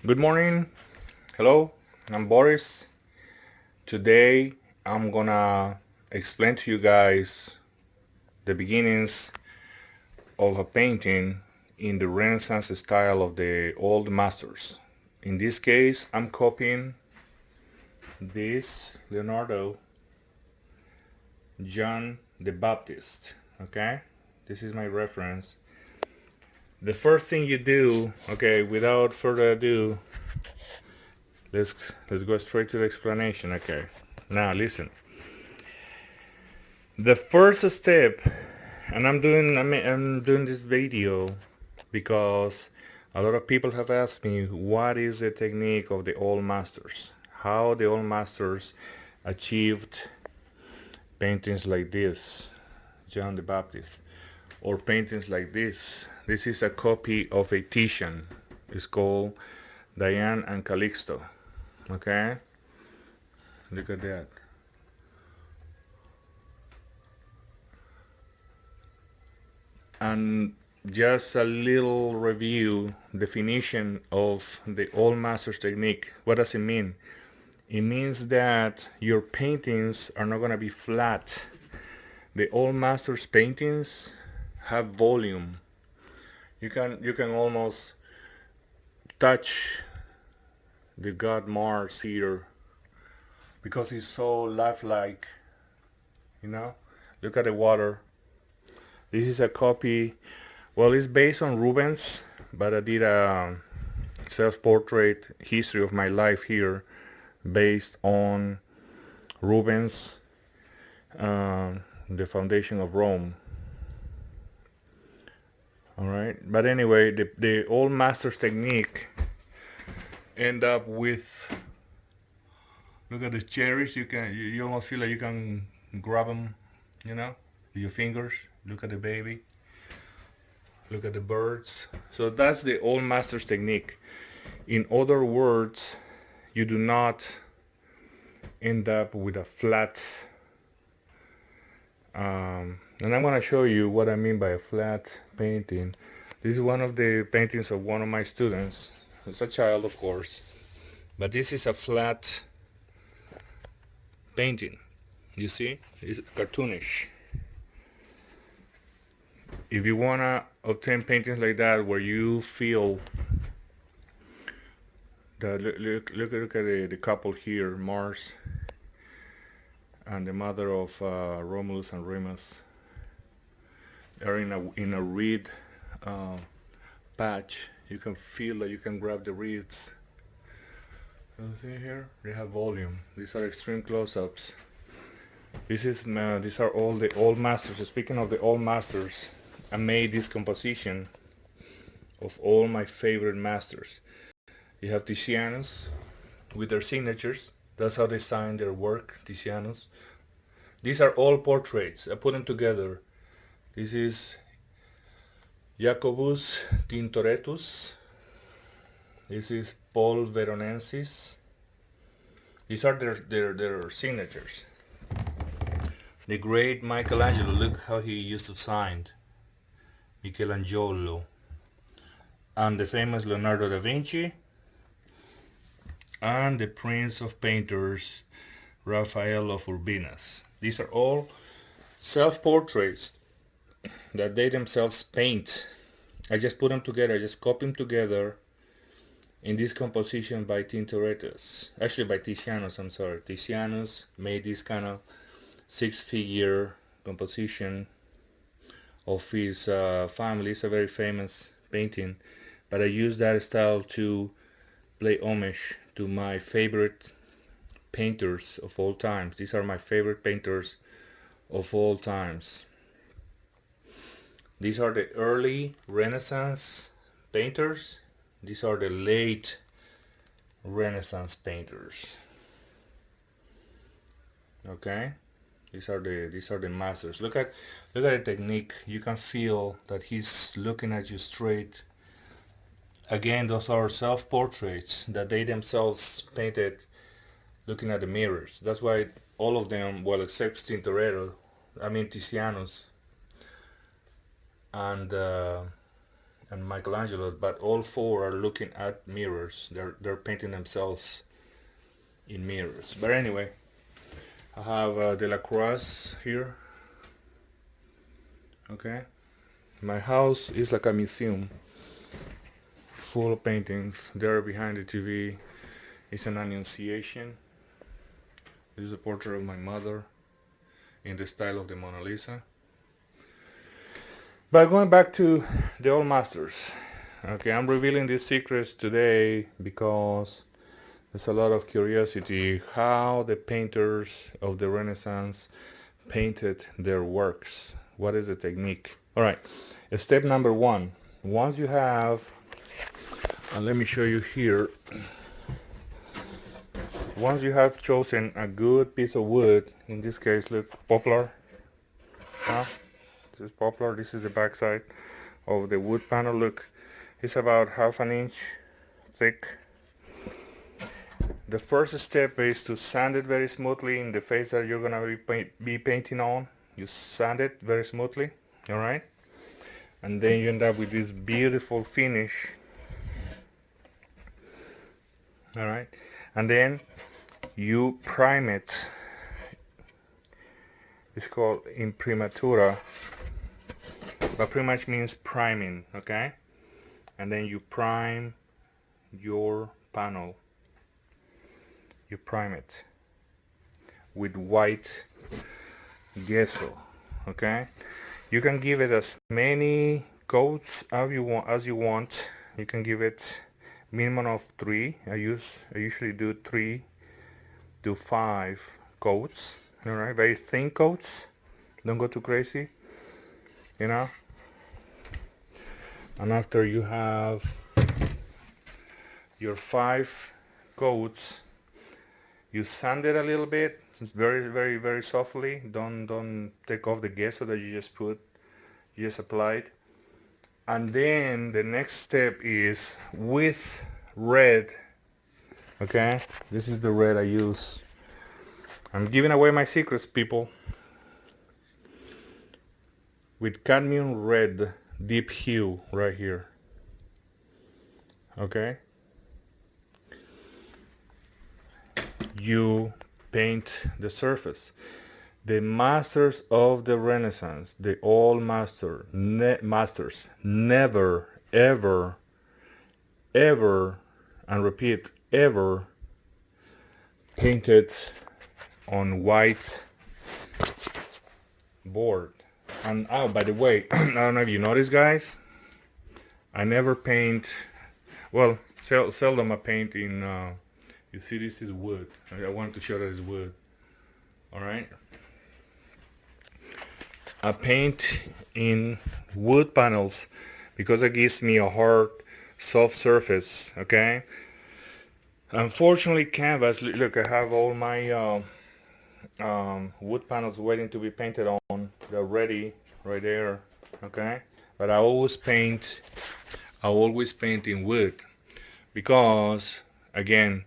Good morning. Hello, I'm Boris. Today I'm gonna explain to you guys the beginnings of a painting in the Renaissance style of the old masters. In this case, I'm copying this Leonardo John the Baptist. Okay, this is my reference. The first thing you do, okay, without further ado, let's go straight to the explanation. Okay, now listen. The first step, and I'm doing this video because a lot of people have asked me what is the technique of the old masters, how the old masters achieved paintings like this, John the Baptist, or paintings like this. This is a copy of a Titian. It's called Diane and Calixto. Okay, look at that. And just a little review definition of the old master's technique. What does it mean? It means that your paintings are not going to be flat. The old master's paintings have volume. You can almost touch the god Mars here because he's so lifelike, you know? Look at the water. This is a copy. Well, it's based on Rubens, but I did a self-portrait history of my life here based on Rubens, the foundation of Rome. All right, but anyway, the old master's technique end up with, look at the cherries. You almost feel like you can grab them, you know, with your fingers. Look at the baby. Look at the birds. So that's the old master's technique. In other words, you do not end up with a flat, and I'm going to show you what I mean by a flat painting. This is one of the paintings of one of my students. It's a child, of course, but this is a flat painting. You see, it's cartoonish. If you want to obtain paintings like that where you feel that, look at the couple here, Mars and the mother of Romulus and Remus. They're in a reed uh, patch. You can feel that you can grab the reeds. You see here? They have volume. These are extreme close-ups. These are all the old masters. Speaking of the old masters, I made this composition of all my favorite masters. You have Titianus with their signatures. That's how they sign their work, Titianus. These are all portraits. I put them together. This is Jacobus Tintorettus. This is Paul Veronensis. These are their signatures. The great Michelangelo, look how he used to sign. Michelangelo. And the famous Leonardo Davinci. And the prince of painters, Raphael of Urbinus. These are all self-portraits that they themselves paint. I just put them together, I just copy them together in this composition by Tintorettus. Actually by Titianus, I'm sorry. Titianus made this kind of six-figure composition of his family. It's a very famous painting, but I use that style to play homage to my favorite painters of all times. These are my favorite painters of all times. These are the early Renaissance painters. These are the late Renaissance painters. Okay, these are the masters. Look at the technique. You can feel that he's looking at you straight. Again, those are self-portraits that they themselves painted looking at the mirrors. That's why all of them, well, except Titianus and and Michelangelo, but all four are looking at mirrors. They're painting themselves in mirrors. But anyway, I have Delacroix here. Okay, my house is like a museum full of paintings. There behind the TV is an Annunciation. This is a portrait of my mother in the style of the Mona Lisa. But going back to the old masters, okay, I'm revealing these secrets today because there's a lot of curiosity how the painters of the Renaissance painted their works. What is the technique? All right, step number one. Once you have, let me show you here. Once you have chosen a good piece of wood, in this case, look, poplar. Huh? This is poplar. This is the backside of the wood panel. Look, it's about half an inch thick. The first step is to sand it very smoothly in the face that you're gonna be painting on. You sand it very smoothly, all right? And then you end up with this beautiful finish, all right? And then you prime it. It's called imprimatura, but pretty much means priming, okay? And then you prime your panel. You prime it with white gesso, okay? You can give it as many coats as you want. You can give it minimum of 3. I usually do 3 to 5 coats. All right, very thin coats. Don't go too crazy, you know. And after you have your 5 coats, you sand it a little bit. It's very softly. Don't take off the gesso that you just applied. And then the next step is with red. Okay, this is the red I use. I'm giving away my secrets, people. With cadmium red deep hue right here. Okay, you paint the surface. The masters of the Renaissance, the old masters, never, ever, and repeat, ever painted on white board. And oh, by the way, I don't know if you noticed, guys, I never paint, well, seldom I paint in, you see this is wood. I wanted to show that it's wood. All right. I paint in wood panels because it gives me a hard, soft surface, okay? Unfortunately, canvas, look, I have all my wood panels waiting to be painted on. They're ready right there, okay? But I always paint in wood because, again,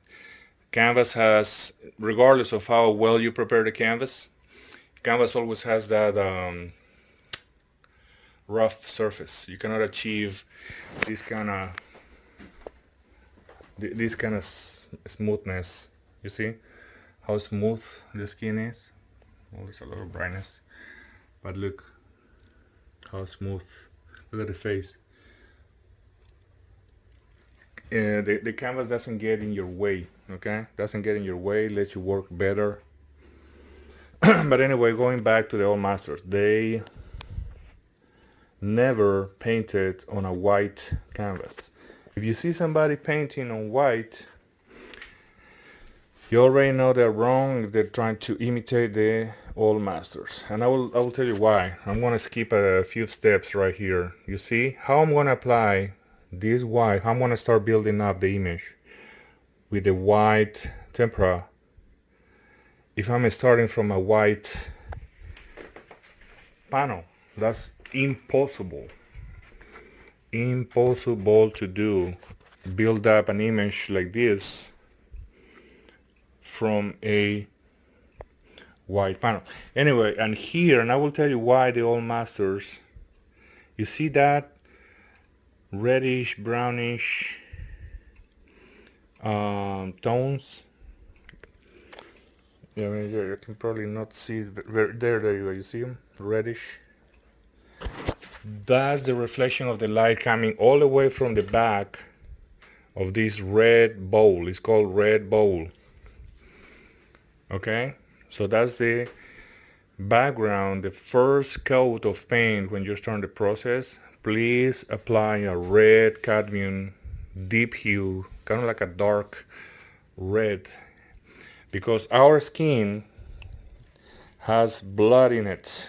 canvas has, regardless of how well you prepare the canvas always has that rough surface. You cannot achieve this kind of smoothness. You see how smooth the skin is? Well, there's a lot of brightness, but look how smooth. Look at the face. The canvas doesn't get in your way, okay? Doesn't get in your way, lets you work better. But anyway, going back to the old masters, they never painted on a white canvas. If you see somebody painting on white, you already know they're wrong. They're trying to imitate the old masters, and I will tell you why. I'm gonna skip a few steps right here. You see how I'm gonna apply this white, how I'm gonna start building up the image with the white tempera. If I'm starting from a white panel, that's impossible to do. Build up an image like this from a white panel. Anyway, and here, and I will tell you why the old masters, you see that reddish brownish tones. Yeah, I mean, you can probably not see there you go, you see them, reddish. That's the reflection of the light coming all the way from the back of this red bowl. It's called red bowl. Okay, so that's the background, the first coat of paint when you're starting the process. Please apply a red cadmium deep hue, kind of like a dark red, because our skin has blood in it.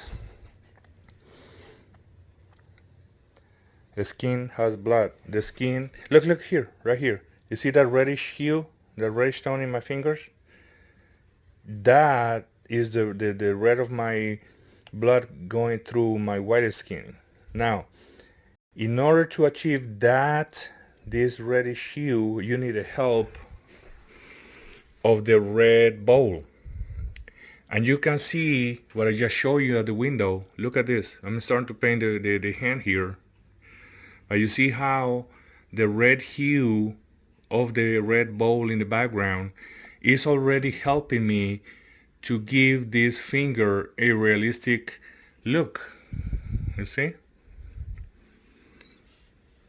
The skin has blood. The skin, look here, right here. You see that reddish hue, the reddish tone in my fingers? That is the red of my blood going through my white skin. Now, in order to achieve that, this reddish hue, you need the help of the red bowl. And you can see what I just showed you at the window. Look at this. I'm starting to paint the hand here. But you see how the red hue of the red bowl in the background is already helping me to give this finger a realistic look. You see?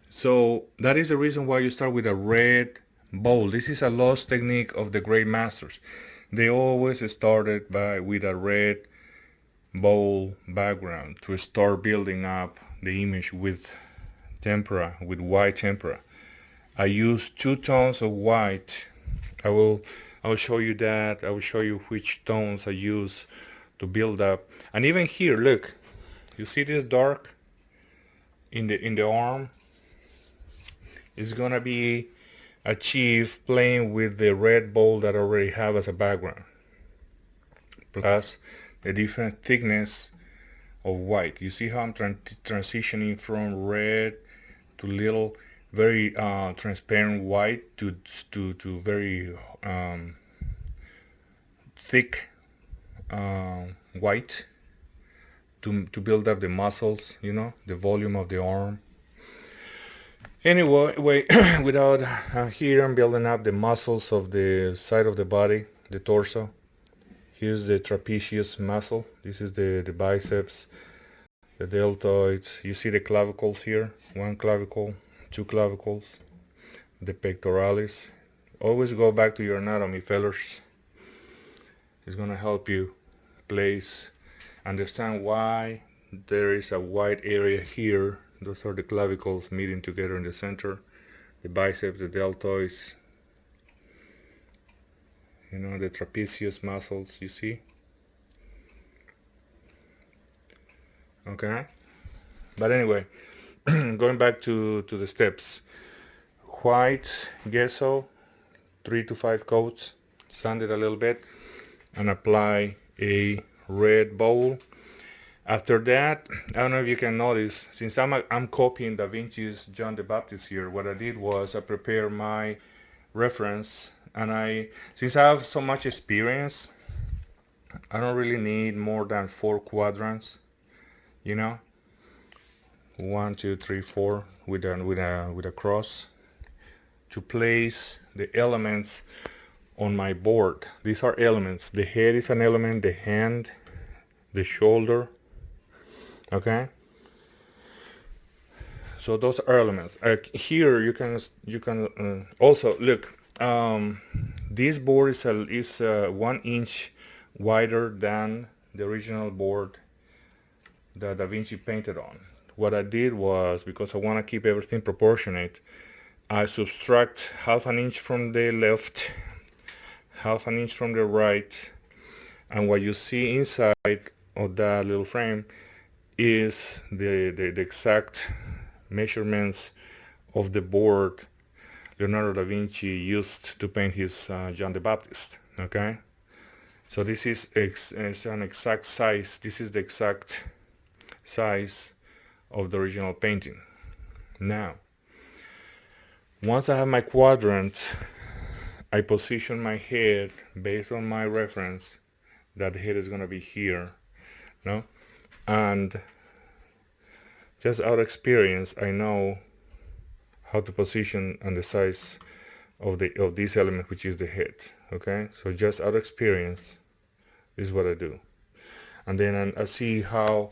So that is the reason why you start with a red bowl. This is a lost technique of the great masters. They always started with a red bowl background to start building up the image with tempera, with white tempera. I use 2 tones of white. I will show you that. I will show you which tones I use to build up. And even here, look, you see this dark in the arm? It's gonna be achieved playing with the red bowl that I already have as a background, plus the different thickness of white. You see how I'm transitioning from red to little very transparent white to very thick white to build up the muscles, you know, the volume of the arm. Anyway, without here I'm building up the muscles of the side of the body, the torso. Here's the trapezius muscle. This is the biceps, the deltoids. You see the clavicles here, 1 clavicle, 2 clavicles, the pectoralis. Always go back to your anatomy, fellas. It's gonna help you understand why there is a white area here. Those are the clavicles meeting together in the center, the biceps, the deltoids, you know, the trapezius muscles, you see? Okay? But anyway, going back to the steps. White gesso, 3 to 5 coats, sand it a little bit, and apply a red bowl. After that, I don't know if you can notice, since I'm copying Davinci's John the Baptist here, what I did was I prepared my reference, and since I have so much experience, I don't really need more than 4 quadrants, you know, 1, 2, 3, 4 with a cross to place the elements on my board. These are elements. The head is an element, the hand, the shoulder. Okay, so those are elements. Here you can also look. This board is 1 inch wider than the original board that Da Vinci painted on. What I did was, because I want to keep everything proportionate, I subtract 1/2 inch from the left, 1/2 inch from the right, and what you see inside of that little frame is the exact measurements of the board Leonardo da Vinci used to paint his John the Baptist. Okay, so this is an exact size. This is the exact size of the original painting. Now, once I have my quadrant, I position my head based on my reference that the head is going to be here, no? And just out of experience, I know how to position and the size of this element, which is the head. Okay, so just out of experience, this is what I do. And then I see how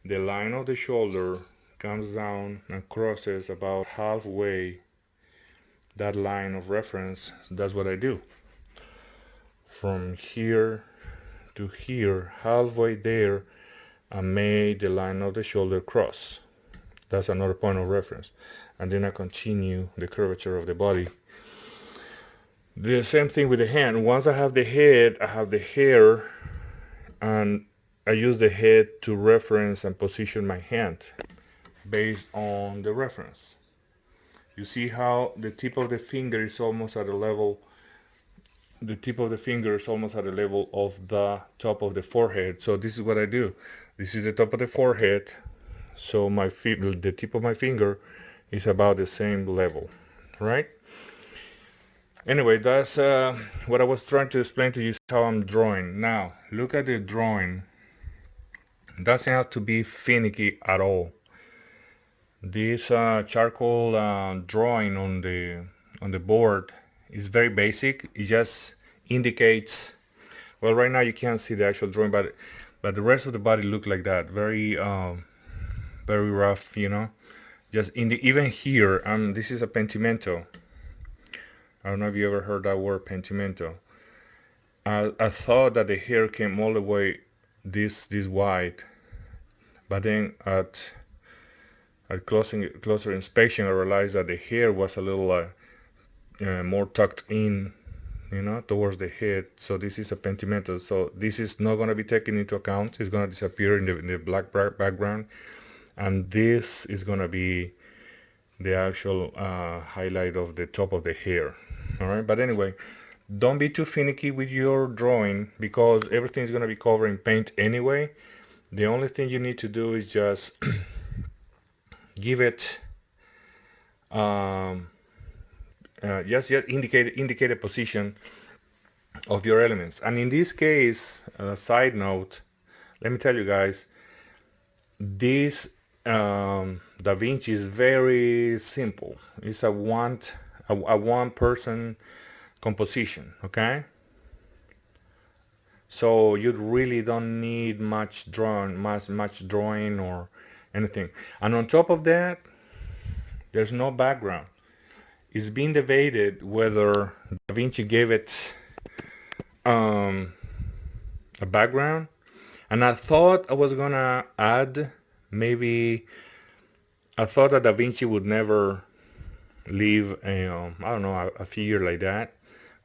the line of the shoulder comes down and crosses about halfway that line of reference. That's what I do. From here to here, halfway there, I made the line of the shoulder cross. That's another point of reference. And then I continue the curvature of the body. The same thing with the hand. Once I have the head, I have the hair, and I use the head to reference and position my hand based on the reference. You see how the tip of the finger is almost at a level, the tip of the finger is almost at the level of the top of the forehead. So this is what I do. This is the top of the forehead. So the tip of my finger is about the same level, right? Anyway, that's what I was trying to explain to you, is how I'm drawing. Now, look at the drawing. It doesn't have to be finicky at all. This charcoal drawing on the board is very basic. It just indicates, well, right now you can't see the actual drawing, but the rest of the body look like that, very very rough, you know. Just even here, this is a pentimento. I don't know if you ever heard that word, pentimento. I thought that the hair came all the way this wide, but then at closer inspection, I realized that the hair was a little more tucked in, you know, towards the head. So this is a pentimento. So this is not going to be taken into account. It's going to disappear in the black background, and this is going to be the actual highlight of the top of the hair. All right, but anyway, don't be too finicky with your drawing, because everything is going to be covered in paint anyway. The only thing you need to do is just give it just indicate a position of your elements. And in this case, side note, let me tell you guys, this Davinci is very simple. It's a one person composition, okay? So you really don't need much drawing or anything. And on top of that, there's no background. It's been debated whether Da Vinci gave it a background, and I thought I was gonna add, maybe I thought that Da Vinci would never leave I don't know, a figure like that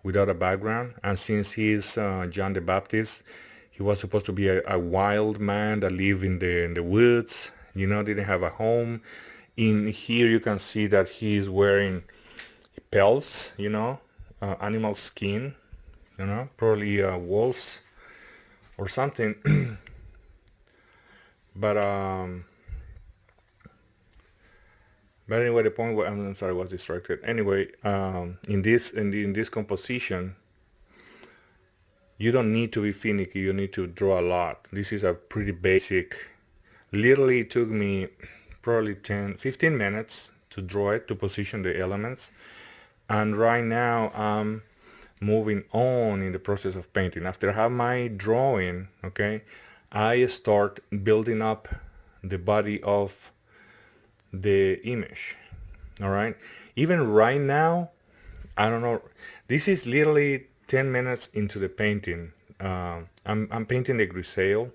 without a background. And since he's John the Baptist, he was supposed to be a wild man that lived in the woods, you know, didn't have a home. In here you can see that he's wearing pelts, you know, animal skin, you know, probably wolves or something. But anyway, the point was, I'm sorry, I was distracted. Anyway, in this composition, you don't need to be finicky. You need to draw a lot. This is a pretty basic. Literally, it took me probably 15 minutes to draw it, to position the elements. And right now, I'm moving on in the process of painting. After I have my drawing, okay, I start building up the body of the image. All right, even right now, I don't know, this is literally 10 minutes into the painting. I'm painting the grisale,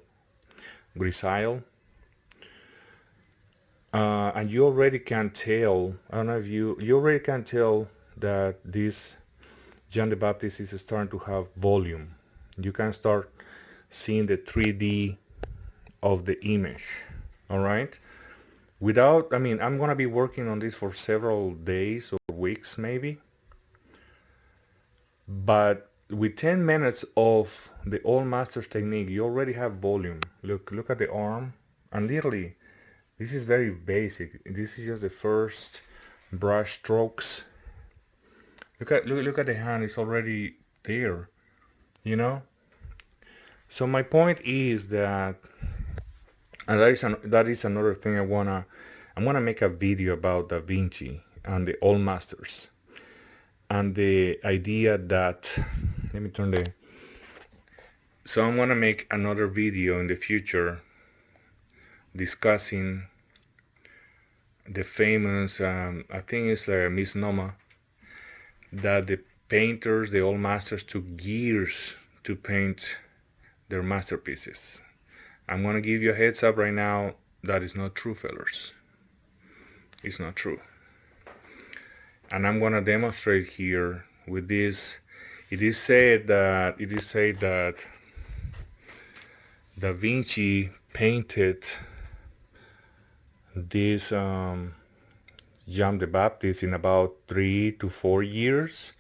and you already can tell, I don't know if you already can tell that this John the Baptist is starting to have volume. You can start seeing the 3D of the image. All right, without, I mean, I'm gonna be working on this for several days or weeks maybe, but with 10 minutes of the old master's technique, you already have volume. Look at the arm, and literally this is very basic. This is just the first brush strokes. Look at the hand, it's already there, you know. So my point is that, and that is another thing I'm gonna make a video about Da Vinci. and the old masters, and the idea that, let me turn the, so I'm gonna make another video in the future discussing the famous, I think it's a misnomer, that the painters, the old masters, took years to paint their masterpieces. I'm gonna give you a heads up right now, that is not true, fellas. It's not true. And I'm gonna demonstrate here with this. It is said that Da Vinci painted this John the Baptist in about 3 to 4 years.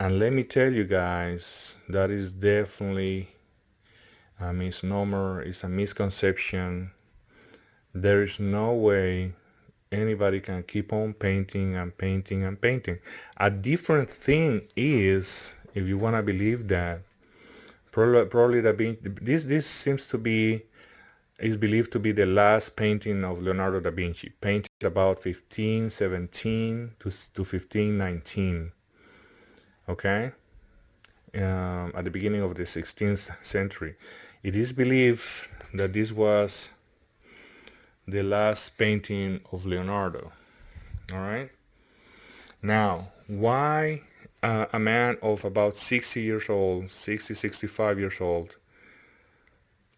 And let me tell you guys, that is definitely a misnomer, it's a misconception. There is no way anybody can keep on painting and painting and painting. A different thing is, if you want to believe that, probably this seems to be, is believed to be the last painting of Leonardo da Vinci, painted about 1517 to 1519. Okay, at the beginning of the 16th century. It is believed that this was the last painting of Leonardo. All right. Now, why a man of about 60 years old, 60, 65 years old,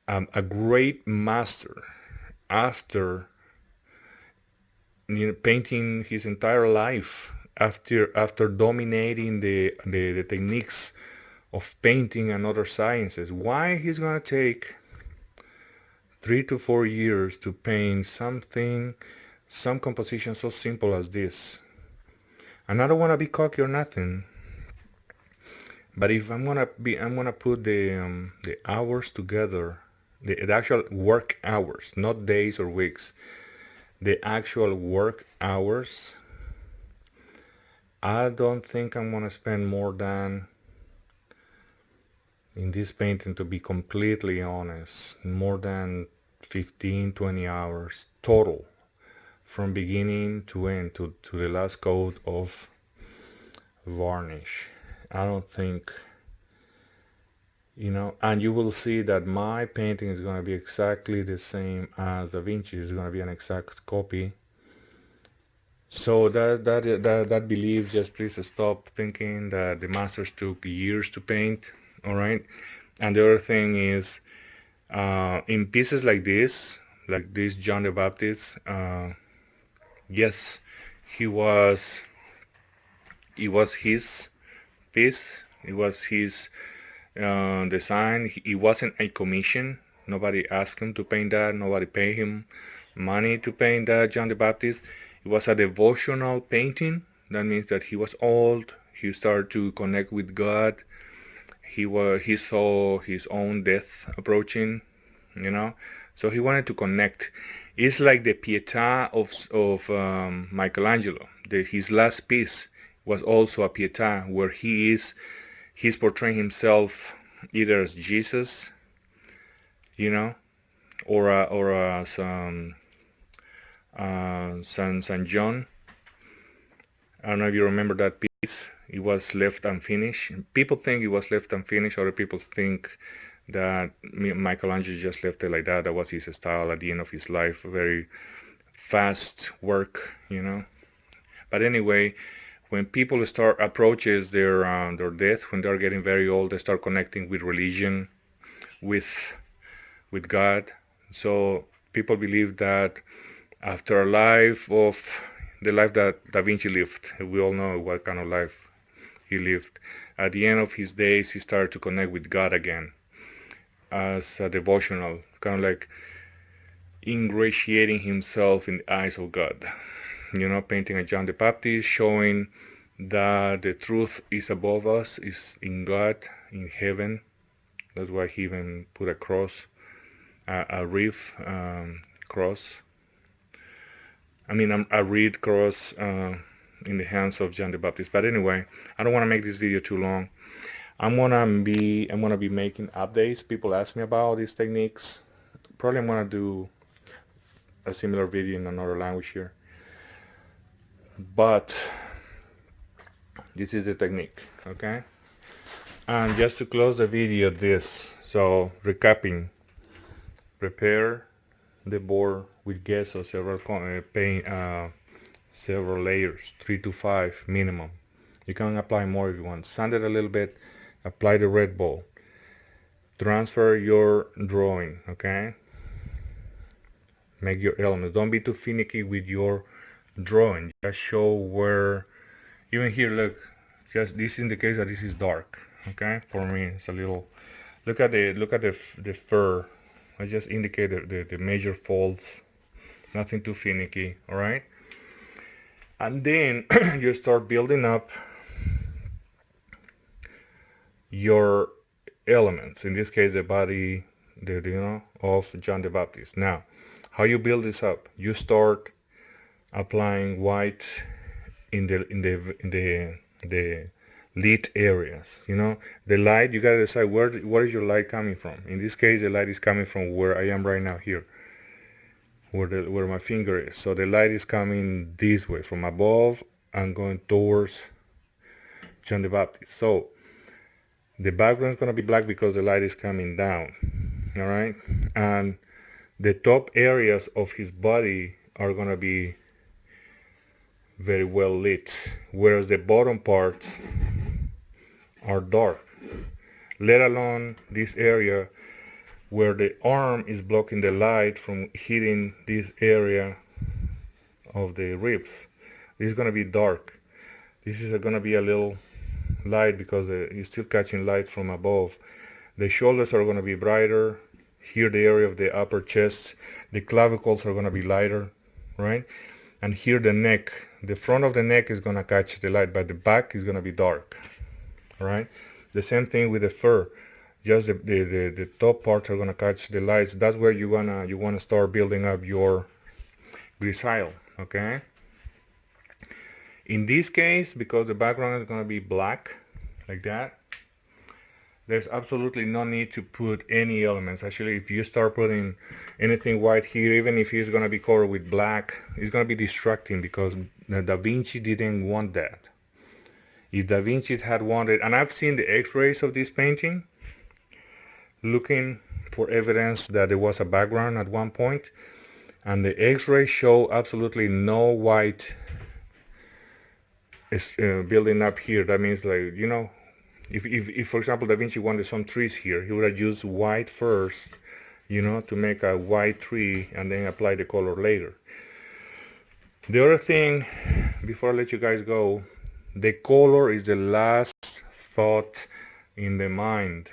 a great master, after painting his entire life, after dominating the techniques of painting and other sciences, why he's gonna take 3 to 4 years to paint some composition so simple as this? And I don't want to be cocky or nothing, but if I'm gonna put the hours together, the actual work hours, not days or weeks, the actual work hours, I don't think I'm gonna spend more than, in this painting, to be completely honest, more than 15-20 hours total, from beginning to end, to the last coat of varnish. I don't think, and you will see that my painting is going to be exactly the same as Da Vinci. It's going to be an exact copy. So that belief, just please stop thinking that the masters took years to paint. All right. And the other thing is, in pieces like this John the Baptist, yes, he was his piece. It was his design. It wasn't a commission. Nobody asked him to paint that. Nobody paid him money to paint that John the Baptist. It was a devotional painting. That means that he was old. He started to connect with God. He saw his own death approaching, so he wanted to connect. It's like the Pietà of Michelangelo. His last piece was also a Pietà, where he's portraying himself either as Jesus, or as San John. I don't know if you remember that piece. It was left unfinished. People think it was left unfinished. Other people think that Michelangelo just left it like that. That was his style at the end of his life. Very fast work, But anyway, when people approaches their death, when they're getting very old, they start connecting with religion, with God. So people believe that after a life of the life that Da Vinci lived, we all know what kind of life he lived. At the end of his days, he started to connect with God again as a devotional, kind of like ingratiating himself in the eyes of God. Painting a John the Baptist, showing that the truth is above us, is in God, in heaven. That's why he even put a cross, a reef cross. A reed cross in the hands of John the Baptist. But anyway, I don't want to make this video too long. I'm gonna be making updates. People ask me about these techniques. Probably I'm gonna do a similar video in another language here. but this is the technique, okay? And just to close the video, so recapping: prepare the board with gesso, several layers, 3 to 5 minimum. You can apply more if you want. Sand it a little bit, apply the red ball, transfer your drawing, okay? Make your elements. Don't be too finicky with your drawing. Just show where, even here, look, just this indicates that this is dark, okay? For me, it's a little, look at the fur. I just indicated the major folds, nothing too finicky, all right? And then you start building up your elements. In this case, the body, of John the Baptist. Now, how you build this up? You start applying white in the lit areas. The light. You gotta decide where is your light coming from. In this case, the light is coming from where I am right now here, where my finger is. So the light is coming this way from above and going towards John the Baptist. So the background is going to be black because the light is coming down, all right? And the top areas of his body are going to be very well lit, whereas the bottom parts are dark, let alone this area where the arm is blocking the light from hitting this area of the ribs. This is going to be dark. This is going to be a little light because you're still catching light from above. The shoulders are going to be brighter. Here, the area of the upper chest, the clavicles are going to be lighter, right? And here, the neck, the front of the neck is going to catch the light, but the back is going to be dark, all right? The same thing with the fur. Just the top parts are going to catch the lights. That's where you wanna start building up your grisaille, okay? In this case, because the background is going to be black, like that, there's absolutely no need to put any elements. Actually, if you start putting anything white here, even if it's going to be covered with black, it's going to be distracting because Da Vinci didn't want that. If Da Vinci had wanted, and I've seen the x-rays of this painting, looking for evidence that there was a background at one point, and the x-rays show absolutely no white building up here. That means, like, if for example Da Vinci wanted some trees here, he would have used white first, to make a white tree and then apply the color later. The other thing, before I let you guys go, the color is the last thought in the mind.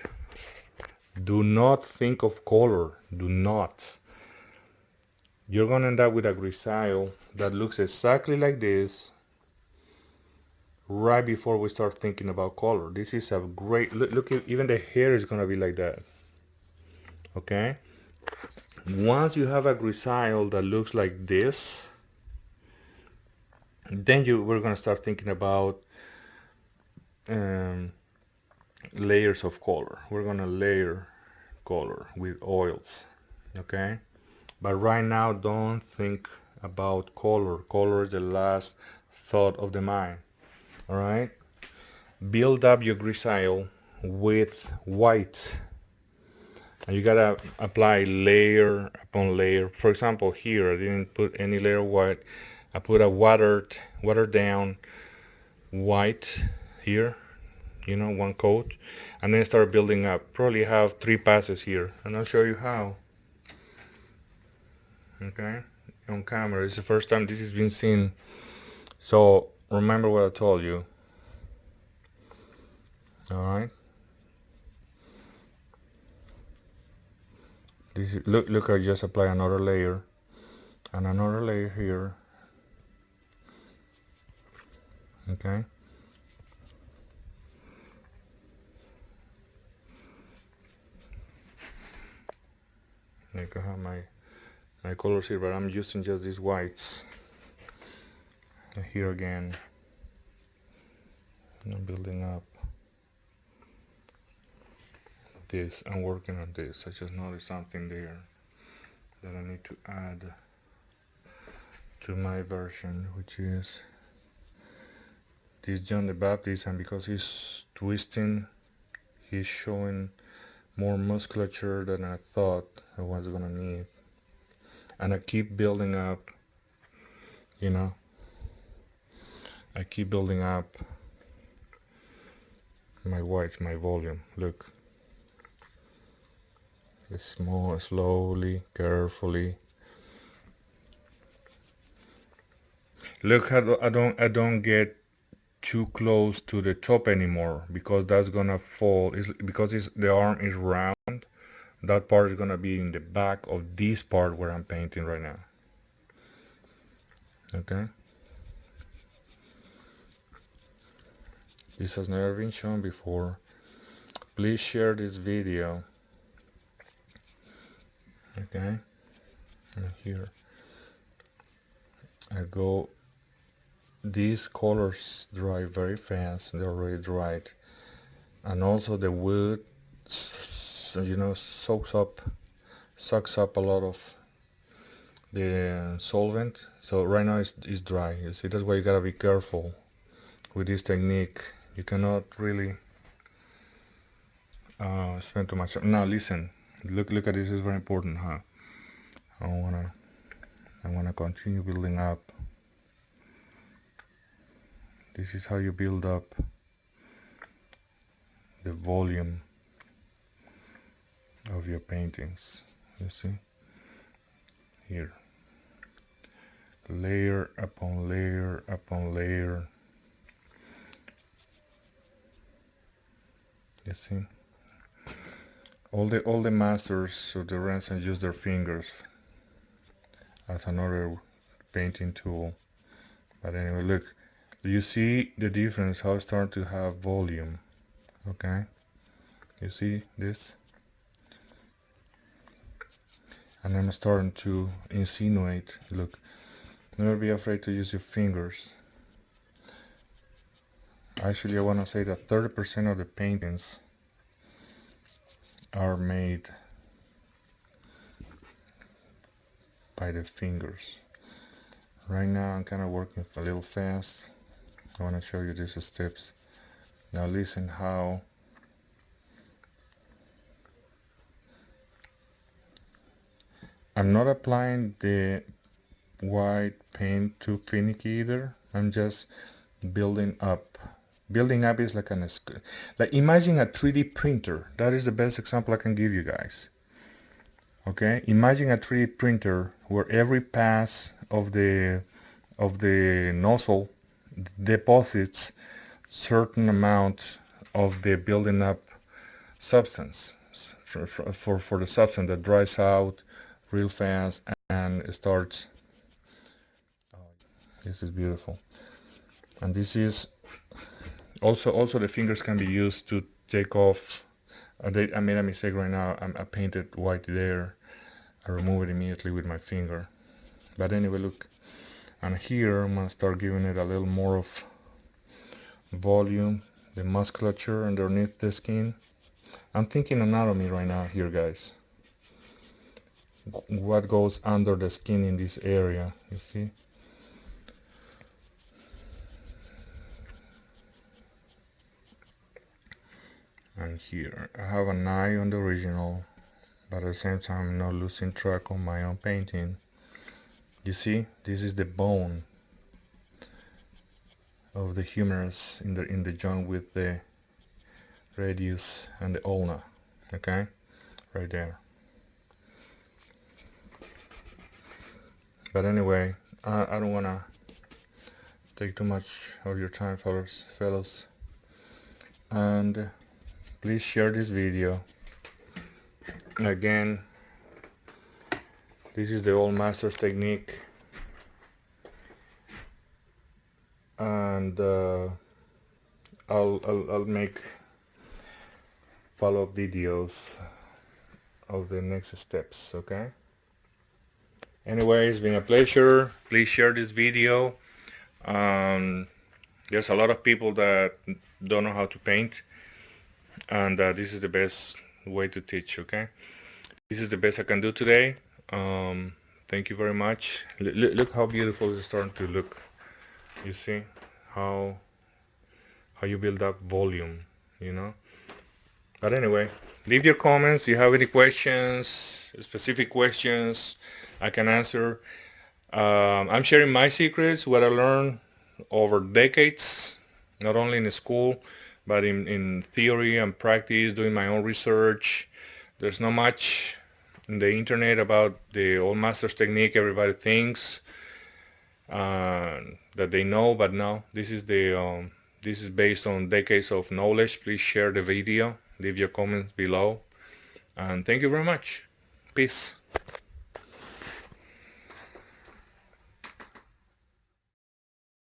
Do not think of color. Do not. You're gonna end up with a grisaille that looks exactly like this right before we start thinking about color. This is a great look, even the hair is gonna be like that, okay? Once you have a grisaille that looks like this, then we're gonna start thinking about layers of color. We're gonna layer color with oils, okay? But right now, don't think about color. Color is the last thought of the mind. All right, build up your grisaille with white, and you gotta apply layer upon layer. For example, here I didn't put any layer of white. I put a watered down white here, one coat, and then start building up. Probably have 3 passes here, and I'll show you how. Okay, on camera. It's the first time this has been seen, so remember what I told you. All right, this is, look, I just apply another layer and another layer here. Okay, like I have my colors here, but I'm using just these whites. And here again, I'm building up this. I'm working on this. I just noticed something there that I need to add to my version, which is this John the Baptist, and because he's twisting, he's showing more musculature than I thought I was gonna need. And I keep building up, you know, I keep building up my whites, my volume. Look, it's more slowly, carefully. Look how I don't get too close to the top anymore, because that's gonna fall. Because the arm is round. That part is gonna be in the back of this part where I'm painting right now. Okay. This has never been shown before. Please share this video. Okay. And here I go. These colors dry very fast. They're already dried, and also the wood, you know, sucks up a lot of the solvent. So right now it's dry. You see, that's why you gotta be careful with this technique. You cannot really spend too much. Now listen, look at this. Is very important, huh? I wanna continue building up. This is how you build up the volume of your paintings. You see here, layer upon layer upon layer. You see, all the masters of the Renaissance use their fingers as another painting tool. But anyway, look, do you see the difference? How it's starting to have volume. Okay, you see this, and I'm starting to insinuate. Look, never be afraid to use your fingers. Actually, I want to say that 30% of the paintings are made by the fingers. Right now I'm kind of working a little fast. I want to show you these steps. Now listen how I'm not applying the white paint too finicky either. I'm just building up. Building up is like imagine a 3D printer. That is the best example I can give you guys. Okay, imagine a 3D printer where every pass of the nozzle deposits certain amount of the building up substance for the substance that dries out real fast and starts. This is beautiful, and this is also the fingers can be used to take off. I made a mistake right now. I painted white there. I remove it immediately with my finger. But anyway, look, and here I'm gonna start giving it a little more of volume, the musculature underneath the skin. I'm thinking anatomy right now here, guys. What goes under the skin in this area, you see? And here, I have an eye on the original, but at the same time, I'm not losing track of my own painting. You see, this is the bone of the humerus in the joint with the radius and the ulna. Okay, right there. But anyway, I don't wanna take too much of your time, fellows, and please share this video. Again, this is the old master's technique, and I'll make follow-up videos of the next steps. Okay. Anyway, it's been a pleasure. Please share this video. There's a lot of people that don't know how to paint, and this is the best way to teach. Okay, this is the best I can do today. Thank you very much. Look how beautiful it's starting to look. You see how how you build up volume, you know. But anyway, leave your comments. You have any questions, specific questions I can answer. I'm sharing my secrets, what I learned over decades, not only in school, but in theory and practice, doing my own research. There's not much in the internet about the old masters technique. Everybody thinks that they know, but no, this is based on decades of knowledge. Please share the video, leave your comments below, and thank you very much. Peace.